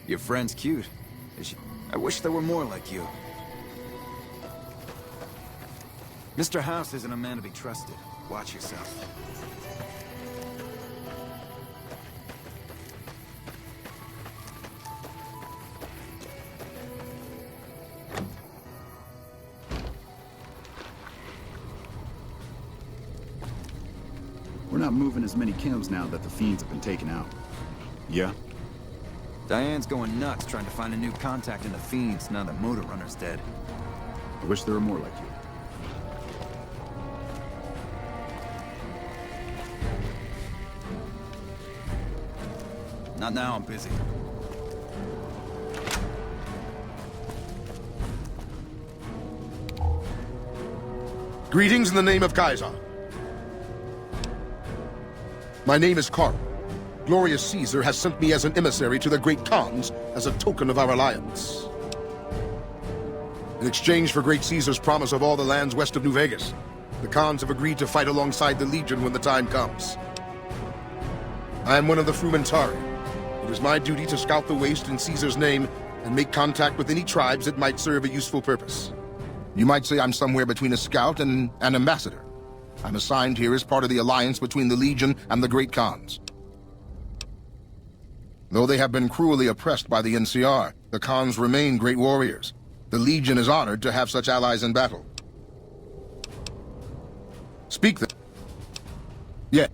Your friend's cute. I wish there were more like you. Mr. House isn't a man to be trusted. Watch yourself. We're not moving as many kills now that the fiends have been taken out. Yeah? Diane's going nuts trying to find a new contact in the fiends now that Motor Runner's dead. I wish there were more like you. Not now, I'm busy. Greetings in the name of Kaiser. My name is Carl. Glorious Caesar has sent me as an emissary to the Great Khans as a token of our alliance. In exchange for Great Caesar's promise of all the lands west of New Vegas, the Khans have agreed to fight alongside the Legion when the time comes. I am one of the Frumentari. It is my duty to scout the waste in Caesar's name and make contact with any tribes that might serve a useful purpose. You might say I'm somewhere between a scout and an ambassador. I'm assigned here as part of the alliance between the Legion and the Great Khans. Though they have been cruelly oppressed by the NCR, the Khans remain great warriors. The Legion is honored to have such allies in battle. Speak then. Yeah.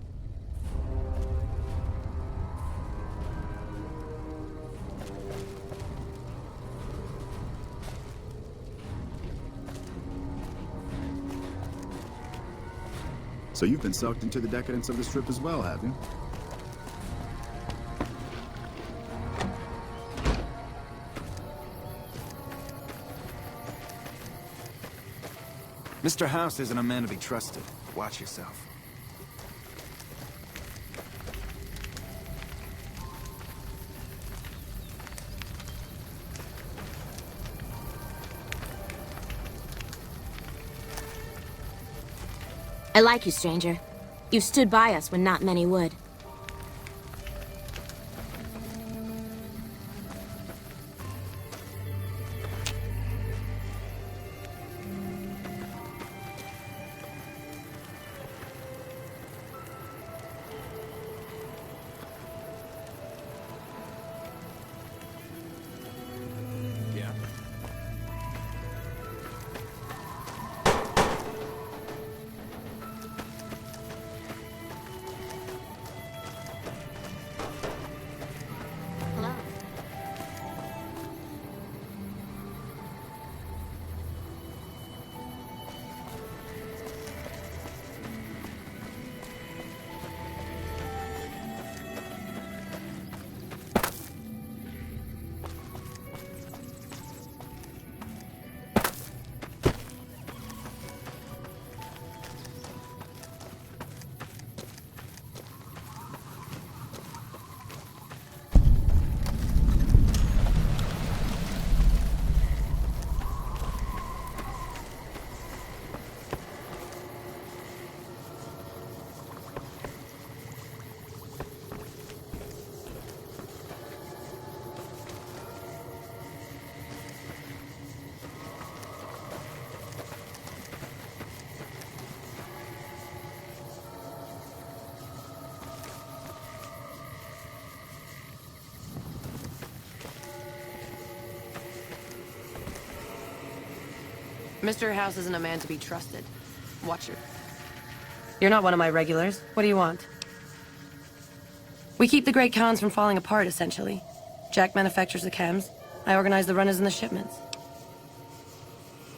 So you've been sucked into the decadence of the Strip as well, have you? Mr. House isn't a man to be trusted. Watch yourself. I like you, stranger. You stood by us when not many would. Mr. House isn't a man to be trusted. Watch her. You're not one of my regulars. What do you want? We keep the Great Khans from falling apart, essentially. Jack manufactures the chems. I organize the runners and the shipments.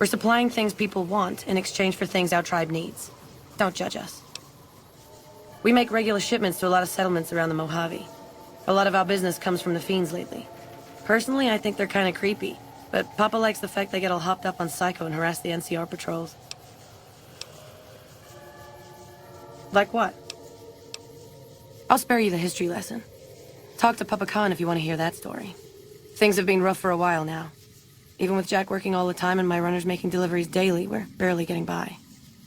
We're supplying things people want in exchange for things our tribe needs. Don't judge us. We make regular shipments to a lot of settlements around the Mojave. A lot of our business comes from the fiends lately. Personally, I think they're kind of creepy. But Papa likes the fact they get all hopped up on Psycho and harass the NCR patrols. Like what? I'll spare you the history lesson. Talk to Papa Khan if you want to hear that story. Things have been rough for a while now. Even with Jack working all the time and my runners making deliveries daily, we're barely getting by.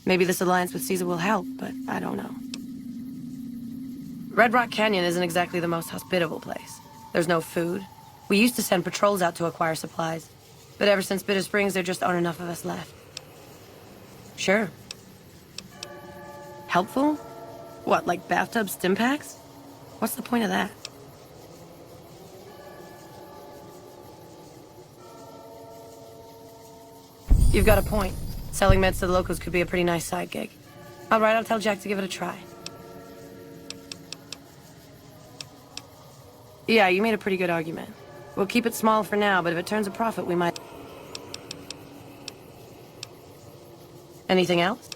Maybe this alliance with Caesar will help, but I don't know. Red Rock Canyon isn't exactly the most hospitable place. There's no food, We used to send patrols out to acquire supplies, but ever since Bitter Springs, there just aren't enough of us left. Sure. Helpful? What, like bathtub stim packs? What's the point of that? You've got a point. Selling meds to the locals could be a pretty nice side gig. All right, I'll tell Jack to give it a try. Yeah, you made a pretty good argument. We'll keep it small for now, but if it turns a profit, we might... Anything else?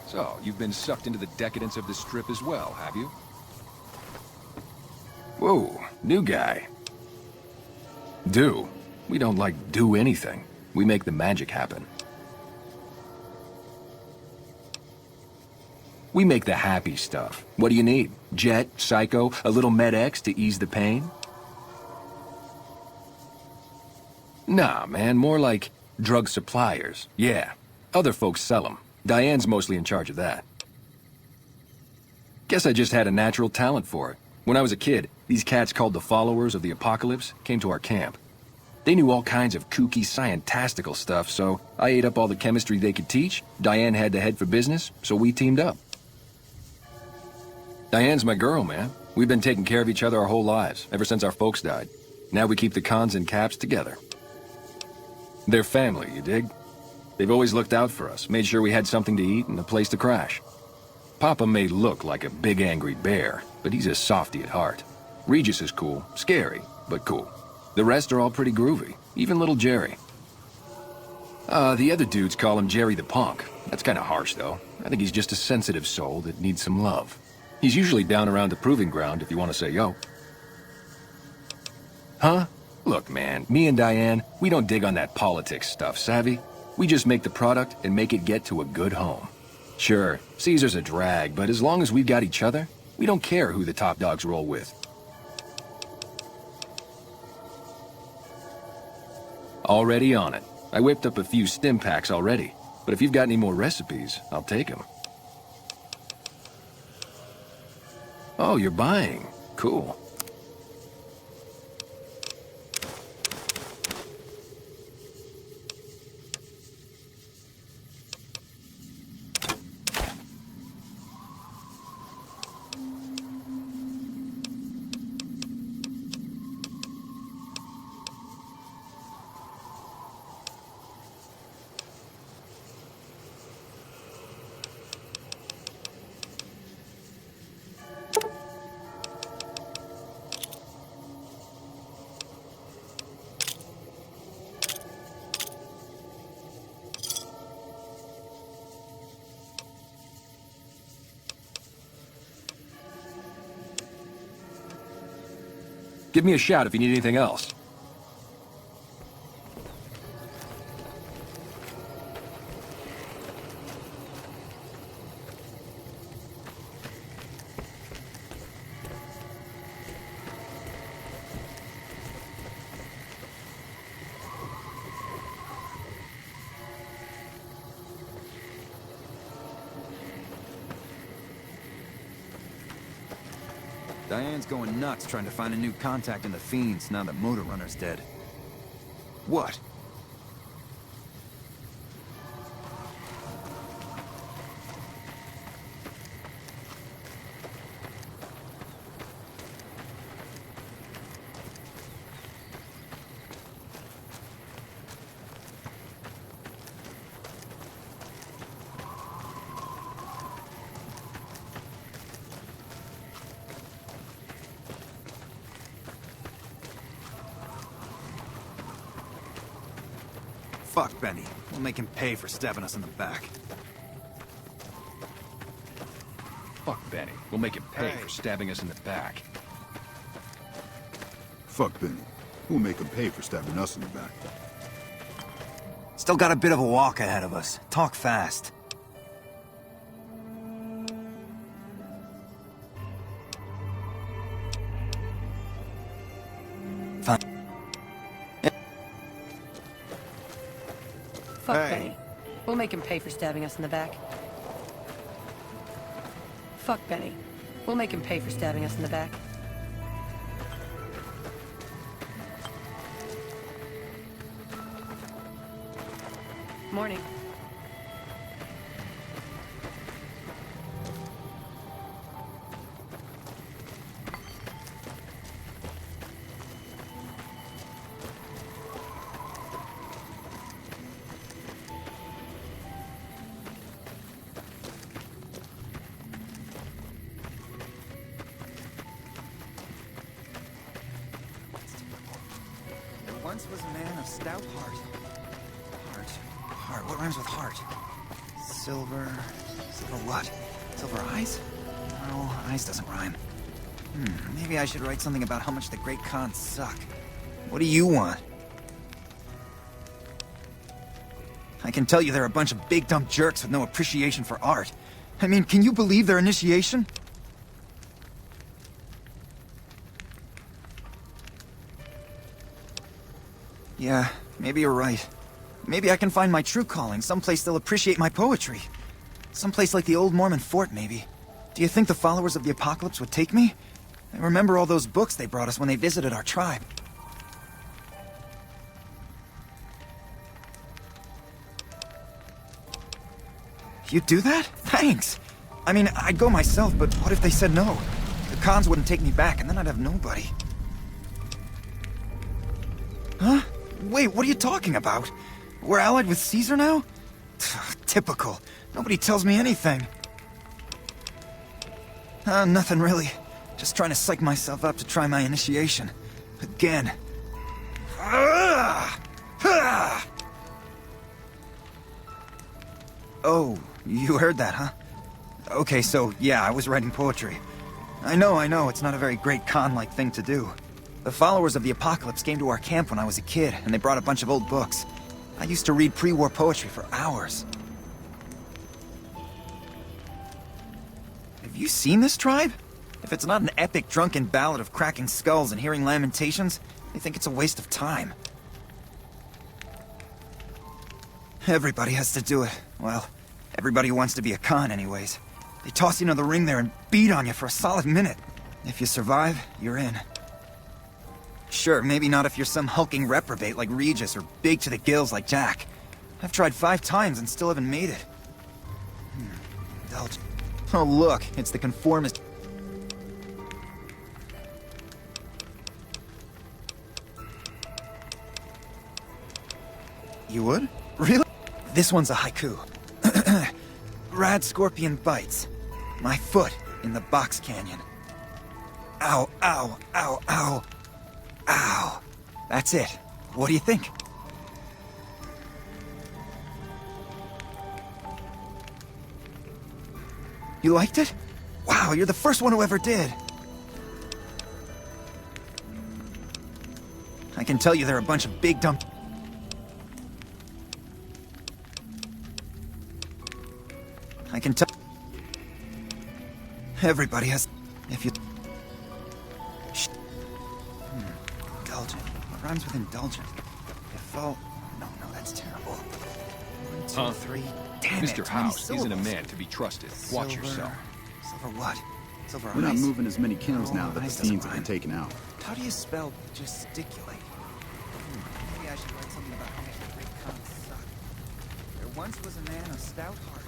So, you've been sucked into the decadence of the Strip as well, have you? Whoa, new guy. Do? We don't, like, do anything. We make the magic happen. We make the happy stuff. What do you need? Jet, Psycho, a little Med-X to ease the pain? Nah, man, more like drug suppliers. Yeah, other folks sell them. Diane's mostly in charge of that. Guess I just had a natural talent for it. When I was a kid, these cats called the Followers of the Apocalypse came to our camp. They knew all kinds of kooky, scientistical stuff, so I ate up all the chemistry they could teach. Diane had to head for business, so we teamed up. Diane's my girl, man. We've been taking care of each other our whole lives, ever since our folks died. Now we keep the cons and caps together. They're family, you dig? They've always looked out for us, made sure we had something to eat and a place to crash. Papa may look like a big angry bear, but he's a softy at heart. Regis is cool, scary, but cool. The rest are all pretty groovy, even little Jerry. The other dudes call him Jerry the Punk. That's kinda harsh, though. I think he's just a sensitive soul that needs some love. He's usually down around the proving ground if you want to say yo. Huh? Look, man, me and Diane, we don't dig on that politics stuff, savvy? We just make the product and make it get to a good home. Sure, Caesar's a drag, but as long as we've got each other, we don't care who the top dogs roll with. Already on it. I whipped up a few stim packs already, but if you've got any more recipes, I'll take them. Oh, you're buying. Cool. Give me a shout if you need anything else. Diane's going nuts trying to find a new contact in the Fiends now that Motor Runner's dead. What? Fuck Benny. We'll make him pay for stabbing us in the back. Fuck Benny. We'll make him pay for stabbing us in the back. Fuck Benny. We'll make him pay for stabbing us in the back. Still got a bit of a walk ahead of us. Talk fast. Fine. Fuck Benny. We'll make him pay for stabbing us in the back. Fuck Benny. We'll make him pay for stabbing us in the back. Morning. There once was a man of stout heart. Heart. What rhymes with heart? Silver what? Silver eyes? No, eyes doesn't rhyme. Maybe I should write something about how much the great Khans suck. What do you want? I can tell you they're a bunch of big dumb jerks with no appreciation for art. I mean, can you believe their initiation? Yeah, maybe you're right. Maybe I can find my true calling, someplace they'll appreciate my poetry. Someplace like the old Mormon fort, maybe. Do you think the followers of the apocalypse would take me? I remember all those books they brought us when they visited our tribe. You'd do that? Thanks! I mean, I'd go myself, but what if they said no? The Khans wouldn't take me back, and then I'd have nobody. Huh? Wait, what are you talking about? We're allied with Caesar now? Typical. Nobody tells me anything. Nothing really. Just trying to psych myself up to try my initiation. Again. Oh, you heard that, huh? Okay, so, yeah, I was writing poetry. I know, it's not a very great Khan-like thing to do. The followers of the apocalypse came to our camp when I was a kid, and they brought a bunch of old books. I used to read pre-war poetry for hours. Have you seen this tribe? If it's not an epic drunken ballad of cracking skulls and hearing lamentations, they think it's a waste of time. Everybody has to do it. Well, everybody who wants to be a Khan anyways. They toss you into the ring there and beat on you for a solid minute. If you survive, you're in. Sure, maybe not if you're some hulking reprobate like Regis or big to the gills like Jack. I've tried 5 times and still haven't made it. Indulge. Oh look, it's the conformist. You would? Really? This one's a haiku. Rad scorpion bites. My foot in the box canyon. Ow, ow, ow, ow. Ow. That's it. What do you think? You liked it? Wow, you're the first one who ever did. I can tell you they're a bunch of big dumb... I can tell... Everybody has... If you... Indulgent. What rhymes with indulgent? If all... No, that's terrible. 1, 2, 3... Damn it, Mr. House isn't a man to be trusted. Watch yourself. Silver what? Silver We're not eyes? moving as many kills now that the eyes doesn't fiends have been rhyme. taken out. How do you spell gesticulate? Maybe I should write something about how much the great Khans suck. There once was a man of stout heart.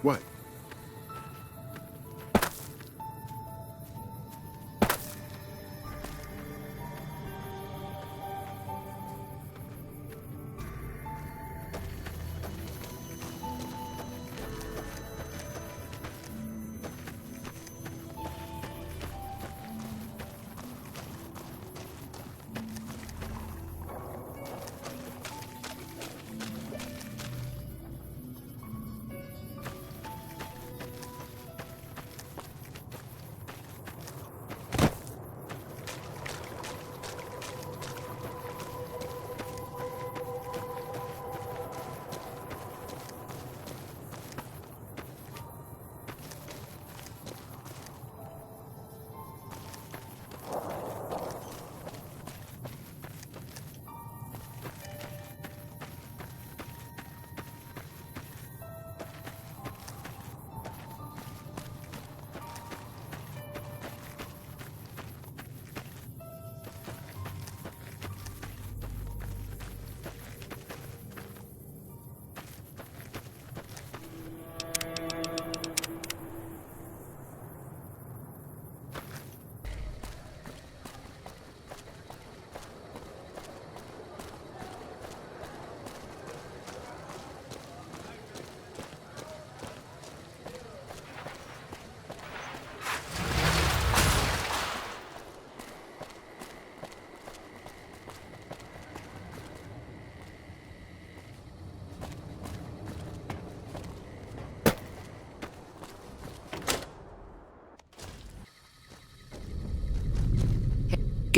What?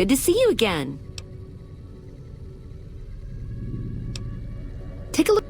Good to see you again. Take a look.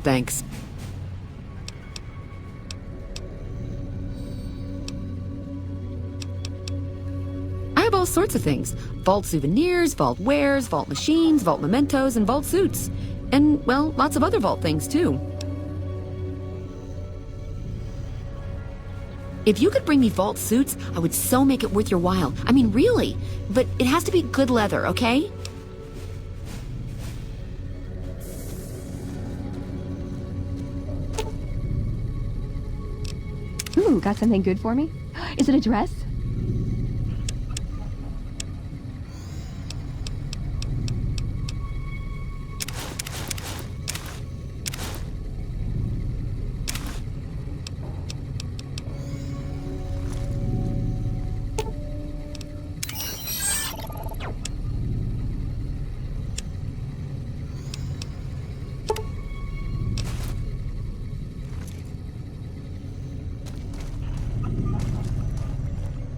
Thanks. I have all sorts of things. Vault souvenirs, vault wares, vault machines, vault mementos, and vault suits. And, well, lots of other vault things, too. If you could bring me vault suits, I would so make it worth your while. I mean, really. But it has to be good leather, okay? Ooh, got something good for me? Is it a dress?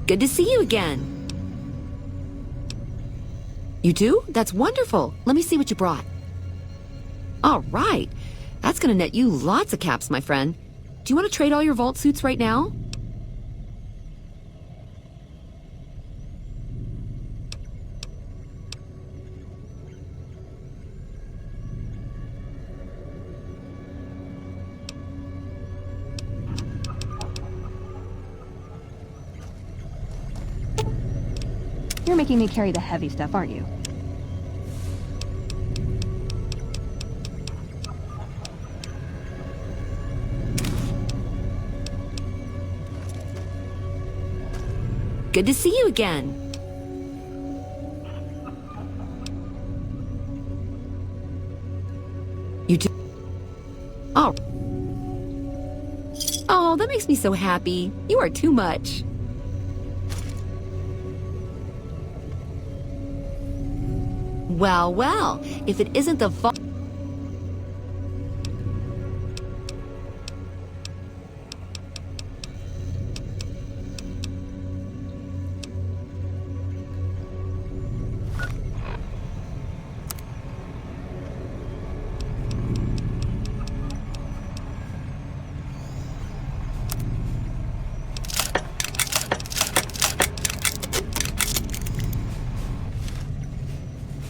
Good to see you again. You too? That's wonderful. Let me see what you brought. All right. That's gonna net you lots of caps, my friend. Do you want to trade all your vault suits right now? You're making me carry the heavy stuff, aren't you? Good to see you again. You too? Oh. Oh, that makes me so happy. You are too much. Well, well, if it isn't the vault...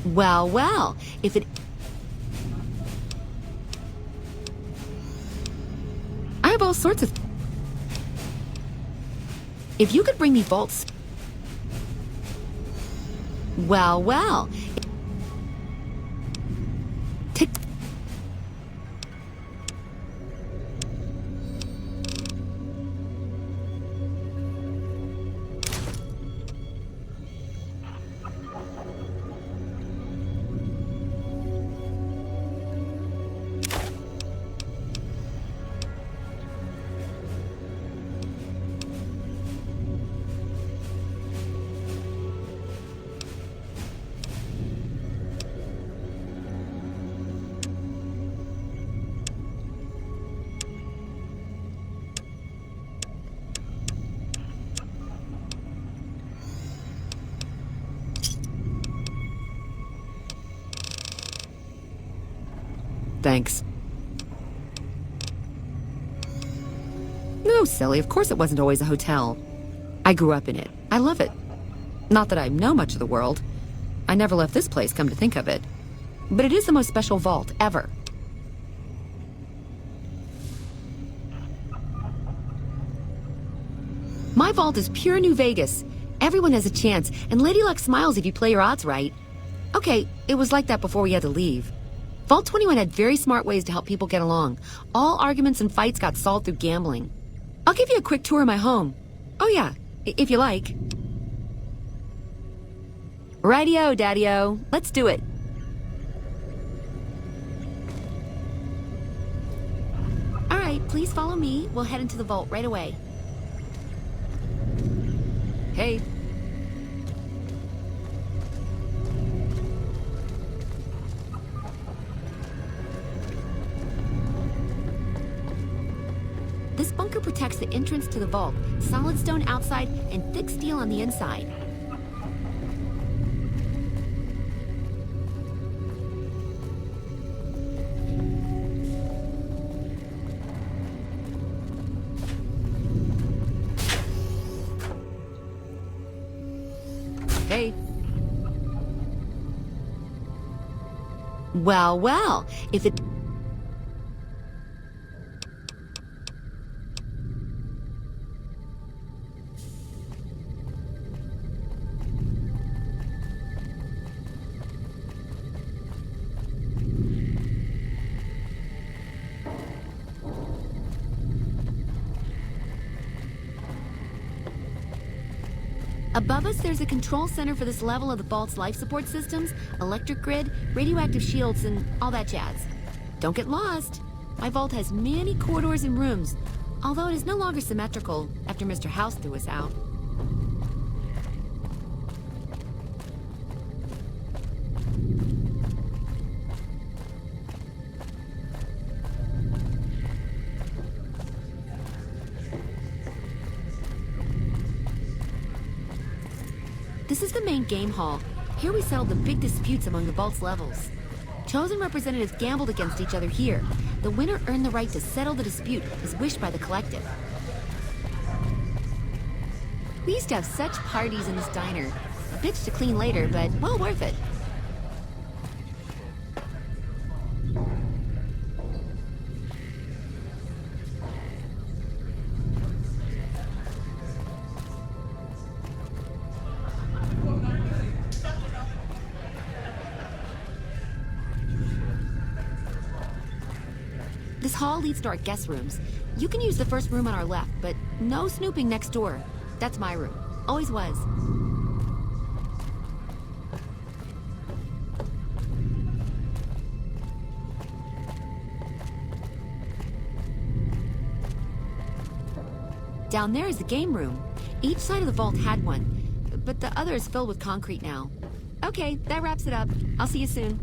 Well, well, if it... I have all sorts of... If you could bring me vaults... Well, well... Tick... thanks. No, silly, of course it wasn't always a hotel. I grew up in it. I love it. Not that I know much of the world. I never left this place, come to think of it. But it is the most special vault ever. My vault is pure New Vegas. Everyone has a chance, and Lady Luck smiles if you play your odds right. Okay, it was like that before we had to leave. Vault 21 had very smart ways to help people get along. All arguments and fights got solved through gambling. I'll give you a quick tour of my home. Oh yeah, if you like. Rightio, Daddy-o. Let's do it. All right, please follow me. We'll head into the vault right away. Hey. This bunker protects the entrance to the vault. Solid stone outside and thick steel on the inside. Hey. Well, well, if it... Above us, there's a control center for this level of the vault's life support systems, electric grid, radioactive shields, and all that jazz. Don't get lost. My vault has many corridors and rooms, although it is no longer symmetrical after Mr. House threw us out. This is the main game hall. Here we settle the big disputes among the vault's levels. Chosen representatives gambled against each other here. The winner earned the right to settle the dispute as wished by the collective. We used to have such parties in this diner. A bitch to clean later, but well worth it. This hall leads to our guest rooms. You can use the first room on our left, but no snooping next door. That's my room. Always was. Down there is the game room. Each side of the vault had one, but the other is filled with concrete now. Okay, that wraps it up. I'll see you soon.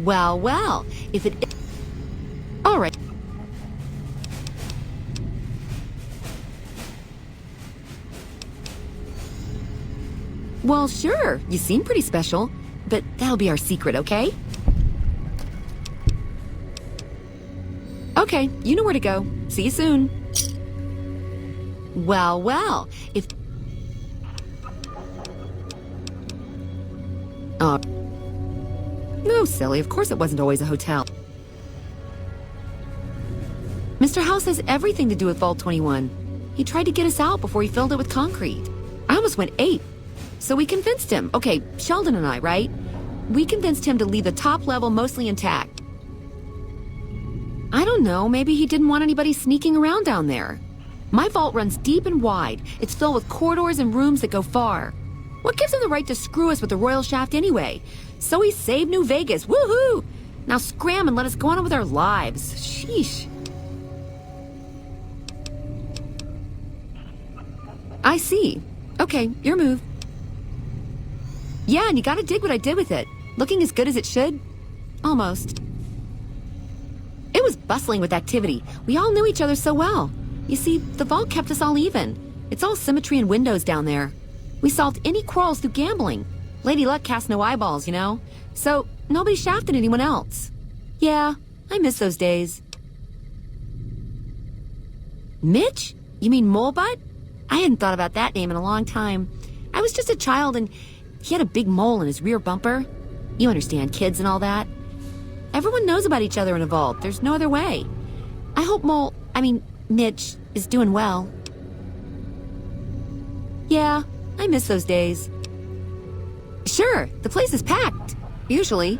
Well, well, if it... All right. Well, sure. You seem pretty special. But that'll be our secret, okay? Okay, you know where to go. See you soon. Well, well, if... Oh. No, silly, of course it wasn't always a hotel. Mr. House has everything to do with Vault 21. He tried to get us out before he filled it with concrete. I almost went ape. So we convinced him. Okay, Sheldon and I, right? We convinced him to leave the top level mostly intact. I don't know, maybe he didn't want anybody sneaking around down there. My vault runs deep and wide. It's filled with corridors and rooms that go far. What gives him the right to screw us with the royal shaft anyway? So he saved New Vegas, woohoo! Now scram and let us go on with our lives. Sheesh. I see. Okay, your move. Yeah, and you gotta dig what I did with it. Looking as good as it should? Almost. It was bustling with activity. We all knew each other so well. You see, the vault kept us all even. It's all symmetry and windows down there. We solved any quarrels through gambling. Lady Luck cast no eyeballs, you know? So, nobody shafted anyone else. Yeah, I miss those days. Mitch? You mean Molebutt? I hadn't thought about that name in a long time. I was just a child and he had a big mole in his rear bumper. You understand, kids and all that. Everyone knows about each other in a vault. There's no other way. I hope Mitch is doing well. Yeah, I miss those days. Sure, the place is packed. Usually.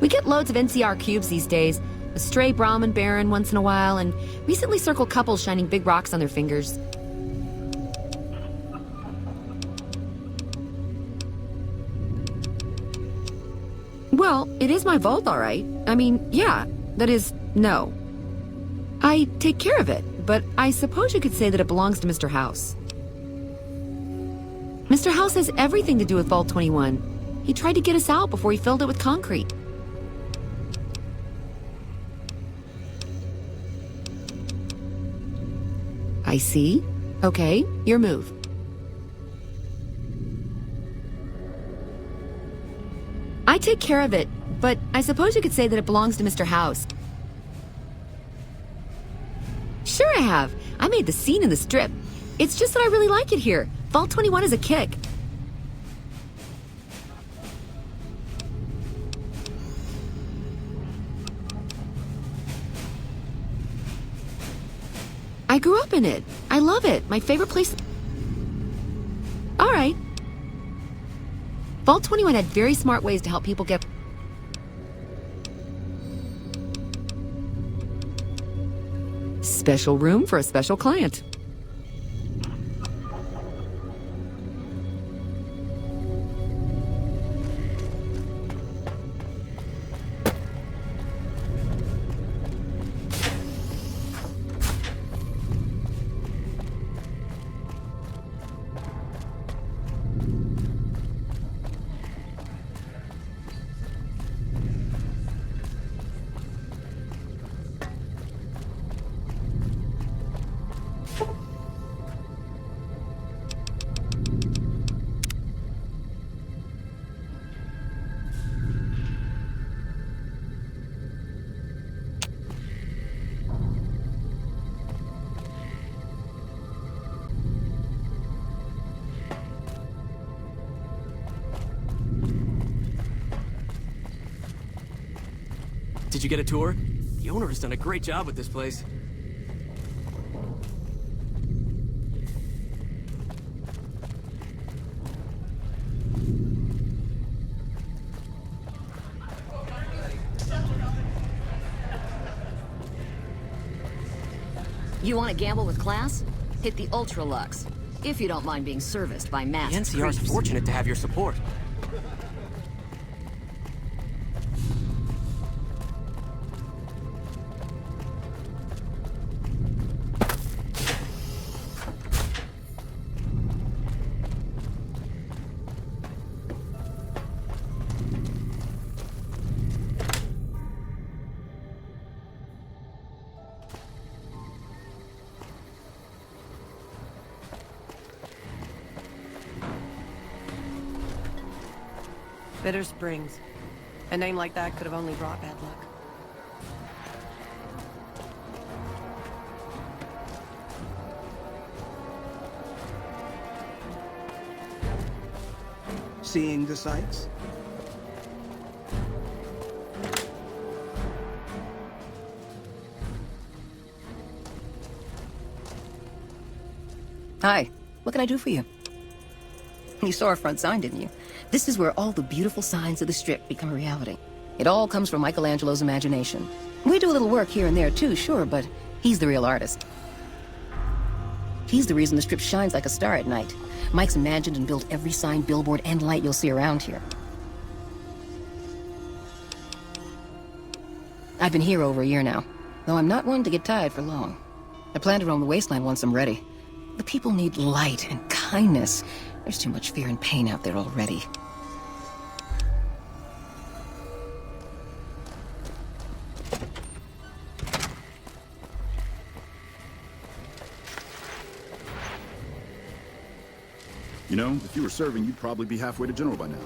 We get loads of NCR cubes these days. A stray Brahmin Baron once in a while, and recently circle couples shining big rocks on their fingers. Well, it is my vault, all right. Yeah, that is, no. I take care of it, but I suppose you could say that it belongs to Mr. House. Mr. House has everything to do with Vault 21. He tried to get us out before he filled it with concrete. I see. Okay, your move. I take care of it, but I suppose you could say that it belongs to Mr. House. Sure I have. I made the scene in the strip. It's just that I really like it here. Vault 21 is a kick. I grew up in it. I love it. My favorite place... All right. Vault 21 had very smart ways to help people get... Special room for a special client. Did you get a tour? The owner has done a great job with this place. You want to gamble with class? Hit the Ultra Lux. If you don't mind being serviced by The masked NCR's creeps. fortunate to have your support. Bitter Springs. A name like that could have only brought bad luck. Seeing the sights? Hi, what can I do for you? You saw our front sign, didn't you? This is where all the beautiful signs of the Strip become a reality. It all comes from Michelangelo's imagination. We do a little work here and there too, sure, but he's the real artist. He's the reason the Strip shines like a star at night. Mike's imagined and built every sign, billboard, and light you'll see around here. I've been here over a year now, though I'm not one to get tired for long. I plan to roam the wasteland once I'm ready. The people need light and kindness. There's too much fear and pain out there already. You know, if you were serving, you'd probably be halfway to General by now.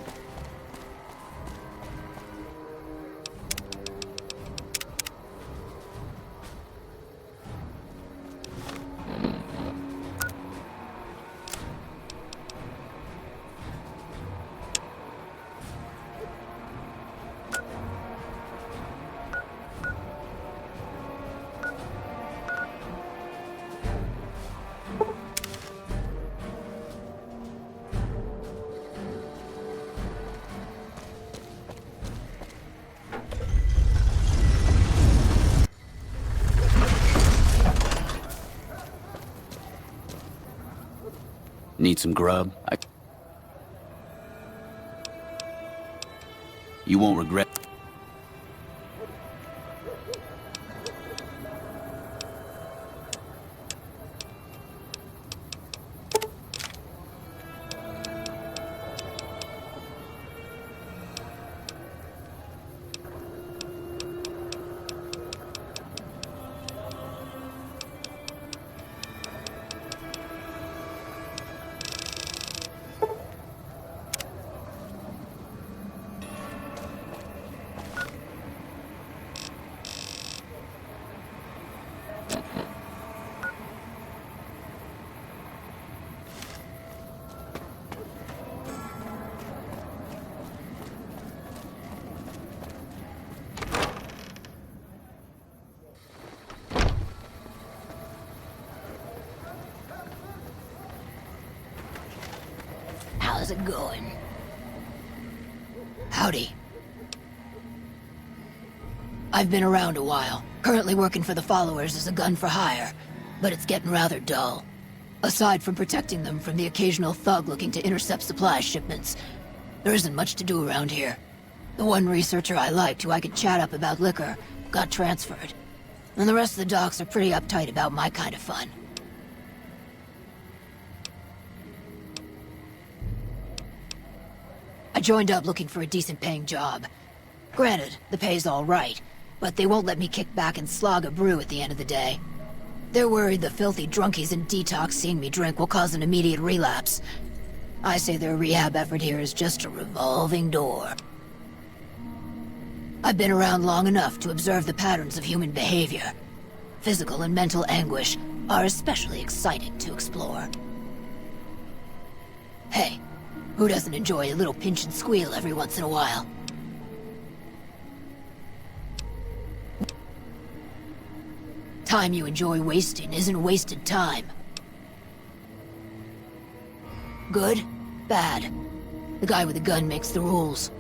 Need some grub? You won't regret. How's it going? Howdy. I've been around a while, currently working for the Followers as a gun for hire, but it's getting rather dull. Aside from protecting them from the occasional thug looking to intercept supply shipments, there isn't much to do around here. The one researcher I liked, who I could chat up about liquor, got transferred. And the rest of the docs are pretty uptight about my kind of fun. I joined up looking for a decent-paying job. Granted, the pay's all right, but they won't let me kick back and slog a brew at the end of the day. They're worried the filthy drunkies in detox seeing me drink will cause an immediate relapse. I say their rehab effort here is just a revolving door. I've been around long enough to observe the patterns of human behavior. Physical and mental anguish are especially exciting to explore. Hey, who doesn't enjoy a little pinch and squeal every once in a while? Time you enjoy wasting isn't wasted time. Good? Bad? The guy with the gun makes the rules.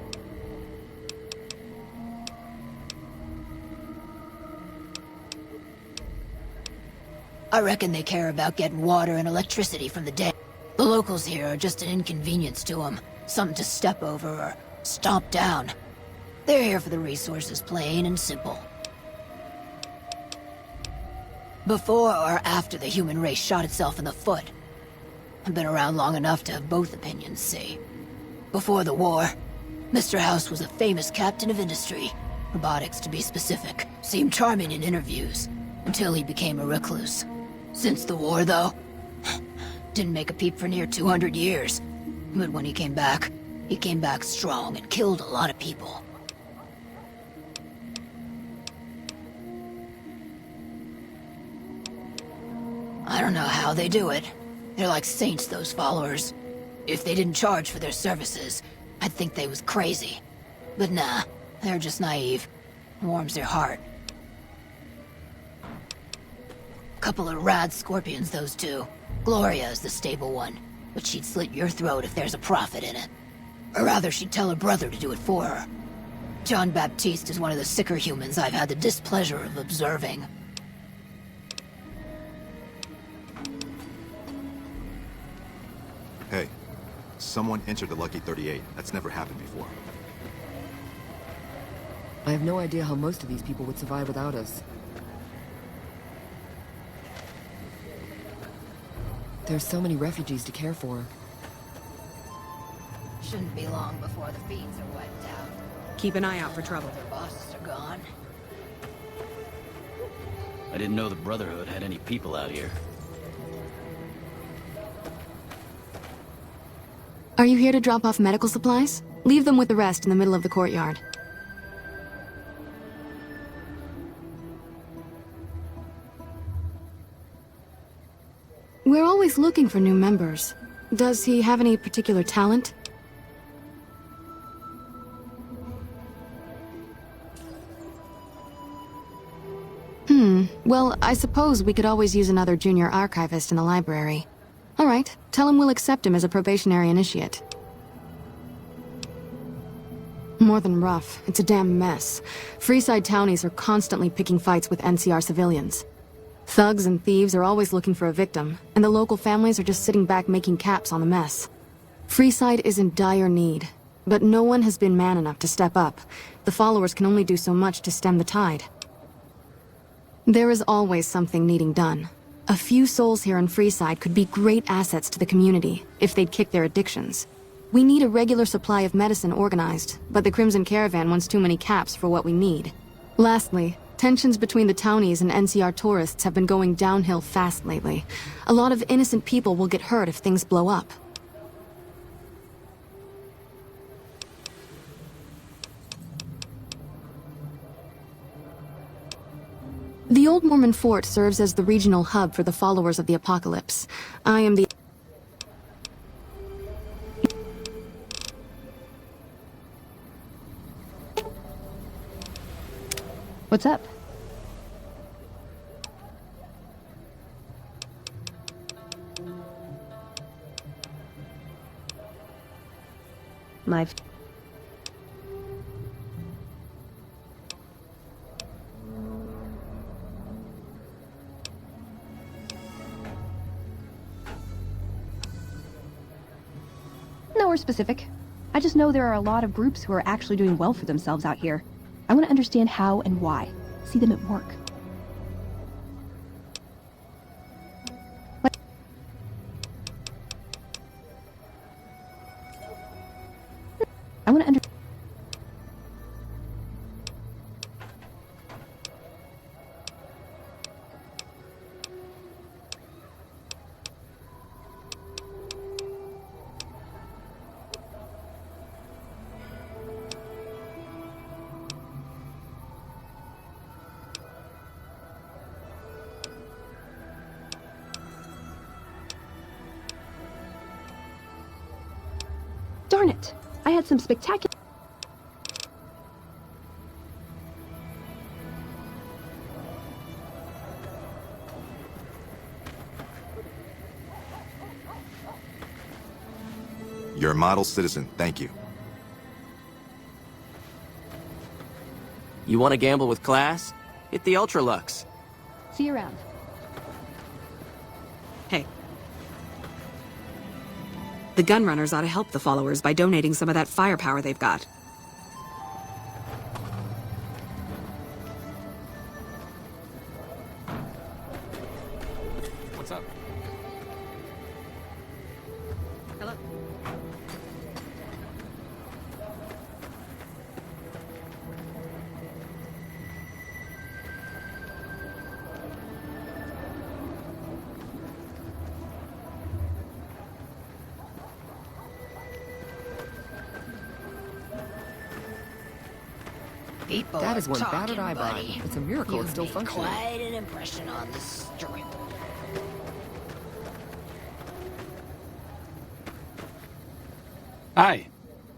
I reckon they care about getting water and electricity from the day. The locals here are just an inconvenience to them. Something to step over or stomp down. They're here for the resources, plain and simple. Before or after the human race shot itself in the foot? I've been around long enough to have both opinions, see. Before the war, Mr. House was a famous captain of industry. Robotics, to be specific. Seemed charming in interviews, until he became a recluse. Since the war, though, didn't make a peep for near 200 years. But when he came back, He came back strong and killed a lot of people. I don't know how they do it. They're like saints, those followers. If they didn't charge for their services, I'd think they was crazy. But nah, they're just naive. Warms their heart. Couple of rad scorpions, those two. Gloria is the stable one, but she'd slit your throat if there's a profit in it. Or rather, she'd tell her brother to do it for her. John Baptiste is one of the sicker humans I've had the displeasure of observing. Hey, someone entered the Lucky 38. That's never happened before. I have no idea how most of these people would survive without us. There's so many refugees to care for. Shouldn't be long before the fiends are wiped out. Keep an eye out for trouble. Their bosses are gone. I didn't know the Brotherhood had any people out here. Are you here to drop off medical supplies? Leave them with the rest in the middle of the courtyard. We're always looking for new members. Does he have any particular talent? Well, I suppose we could always use another junior archivist in the library. All right, tell him we'll accept him as a probationary initiate. More than rough, it's a damn mess. Freeside townies are constantly picking fights with NCR civilians. Thugs and thieves are always looking for a victim, and the local families are just sitting back making caps on the mess. Freeside is in dire need, but no one has been man enough to step up. The followers can only do so much to stem the tide. There is always something needing done. A few souls here in Freeside could be great assets to the community, if they'd kick their addictions. We need a regular supply of medicine organized, but the Crimson Caravan wants too many caps for what we need. Lastly, tensions between the townies and NCR tourists have been going downhill fast lately. A lot of innocent people will get hurt if things blow up. The old Mormon fort serves as the regional hub for the followers of the Apocalypse. I am the... What's up? My... Nowhere specific. I just know there are a lot of groups who are actually doing well for themselves out here. I want to understand how and why. See them at work. I want to understand. Darn it! I had some spectacular... You're a model citizen, thank you. You want to gamble with class? Hit the Ultralux. See you around. Hey. The gunrunners ought to help the followers by donating some of that firepower they've got. What's up? Hello. People That are is one talking, battered eye buddy. body. It's a miracle it's still You've made functioning. quite an impression on the Strip. Hi.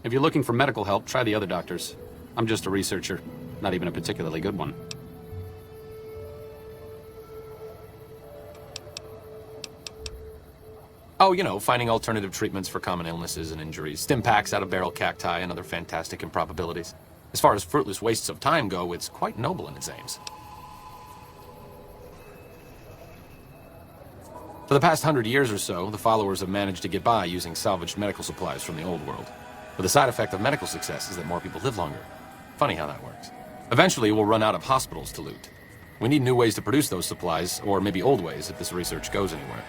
If you're looking for medical help, try the other doctors. I'm just a researcher, not even a particularly good one. Oh, you know, finding alternative treatments for common illnesses and injuries, stim packs out of barrel cacti and other fantastic improbabilities. As far as fruitless wastes of time go, it's quite noble in its aims. For the past 100 years or so, the followers have managed to get by using salvaged medical supplies from the old world. But the side effect of medical success is that more people live longer. Funny how that works. Eventually, we'll run out of hospitals to loot. We need new ways to produce those supplies, or maybe old ways if this research goes anywhere.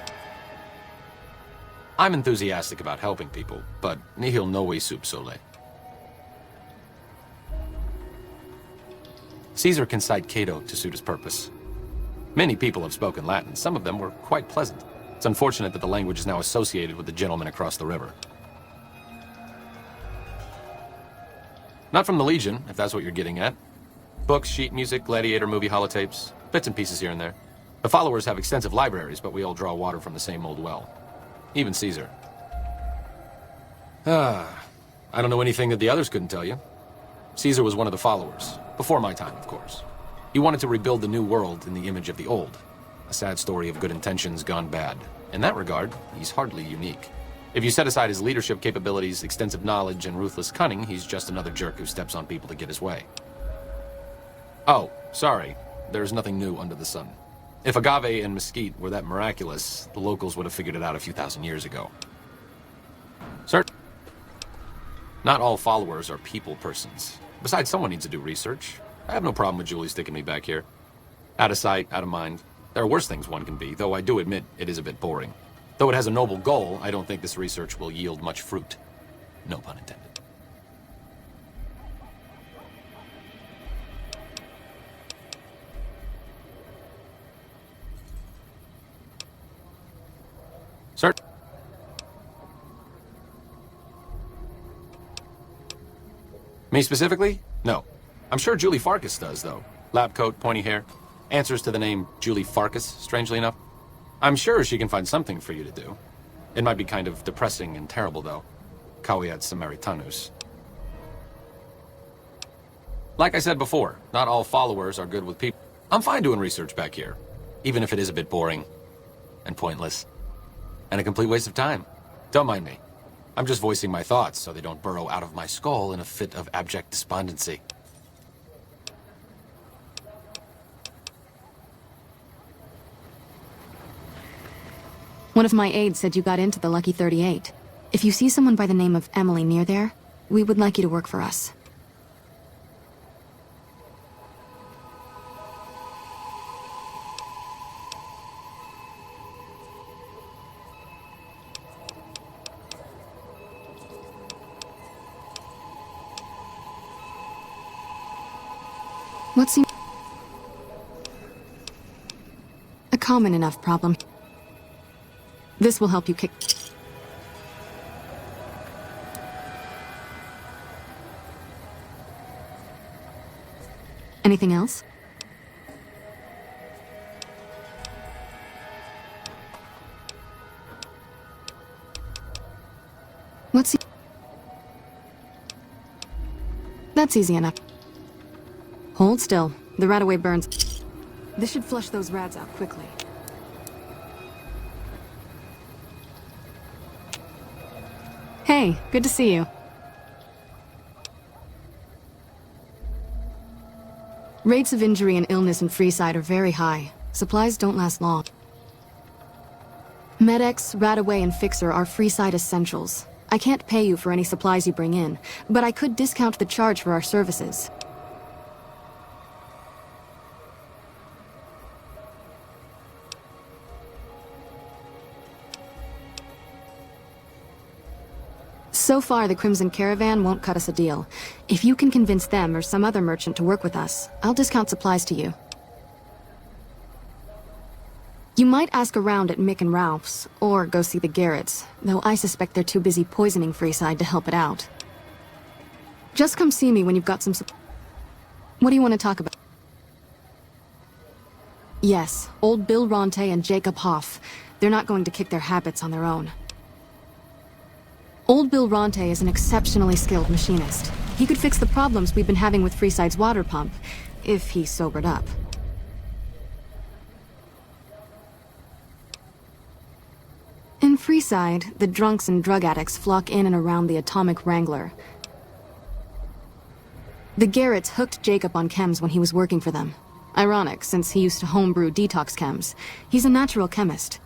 I'm enthusiastic about helping people, but nihil novi sub sole. Caesar can cite Cato to suit his purpose. Many people have spoken Latin. Some of them were quite pleasant. It's unfortunate that the language is now associated with the gentleman across the river. Not from the Legion, if that's what you're getting at. Books, sheet music, gladiator movie holotapes, bits and pieces here and there. The followers have extensive libraries, but we all draw water from the same old well. Even Caesar. I don't know anything that the others couldn't tell you. Caesar was one of the followers. Before my time, of course. He wanted to rebuild the new world in the image of the old. A sad story of good intentions gone bad. In that regard, he's hardly unique. If you set aside his leadership capabilities, extensive knowledge, and ruthless cunning, he's just another jerk who steps on people to get his way. Oh, sorry. There's nothing new under the sun. If agave and mesquite were that miraculous, the locals would have figured it out a few thousand years ago. Sir? Not all followers are people persons. Besides, someone needs to do research. I have no problem with Julie sticking me back here. Out of sight, out of mind. There are worse things one can be, though I do admit it is a bit boring. Though it has a noble goal, I don't think this research will yield much fruit. No pun intended. Sir? Me specifically? No. I'm sure Julie Farkas does, though. Lab coat, pointy hair. Answers to the name Julie Farkas, strangely enough. I'm sure she can find something for you to do. It might be kind of depressing and terrible, though. Caveat Samaritanus. Like I said before, not all followers are good with people. I'm fine doing research back here, even if it is a bit boring and pointless. And a complete waste of time. Don't mind me. I'm just voicing my thoughts so they don't burrow out of my skull in a fit of abject despondency. One of my aides said you got into the Lucky 38. If you see someone by the name of Emily near there, we would like you to work for us. What seems a common enough problem. This will help you kick. Anything else? What's That's easy enough. Hold still. The rataway burns. This should flush those rats out quickly. Hey, good to see you. Rates of injury and illness in Freeside are very high. Supplies don't last long. Med-X, Rataway, and Fixer are Freeside essentials. I can't pay you for any supplies you bring in, but I could discount the charge for our services. So far, the Crimson Caravan won't cut us a deal. If you can convince them or some other merchant to work with us, I'll discount supplies to you. You might ask around at Mick and Ralph's, or go see the Garretts, though I suspect they're too busy poisoning Freeside to help it out. Just come see me when you've got some What do you want to talk about? Yes, old Bill Ronte and Jacob Hoff. They're not going to kick their habits on their own. Old Bill Ronte is an exceptionally skilled machinist. He could fix the problems we've been having with Freeside's water pump, if he sobered up. In Freeside, the drunks and drug addicts flock in and around the Atomic Wrangler. The Garretts hooked Jacob on chems when he was working for them. Ironic, since he used to homebrew detox chems. He's a natural chemist.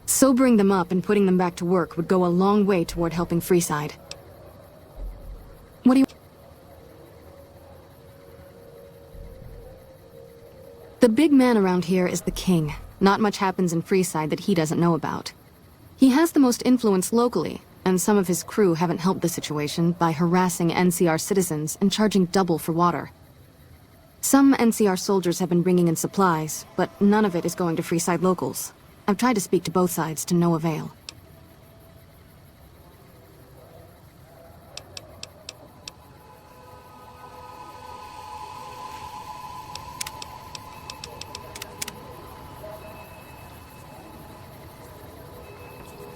Sobering them up and putting them back to work would go a long way toward helping Freeside. What do you... The big man around here is the king. Not much happens in Freeside that he doesn't know about. He has the most influence locally, and some of his crew haven't helped the situation by harassing NCR citizens and charging double for water. Some NCR soldiers have been bringing in supplies, but none of it is going to Freeside locals. I've tried to speak to both sides to no avail.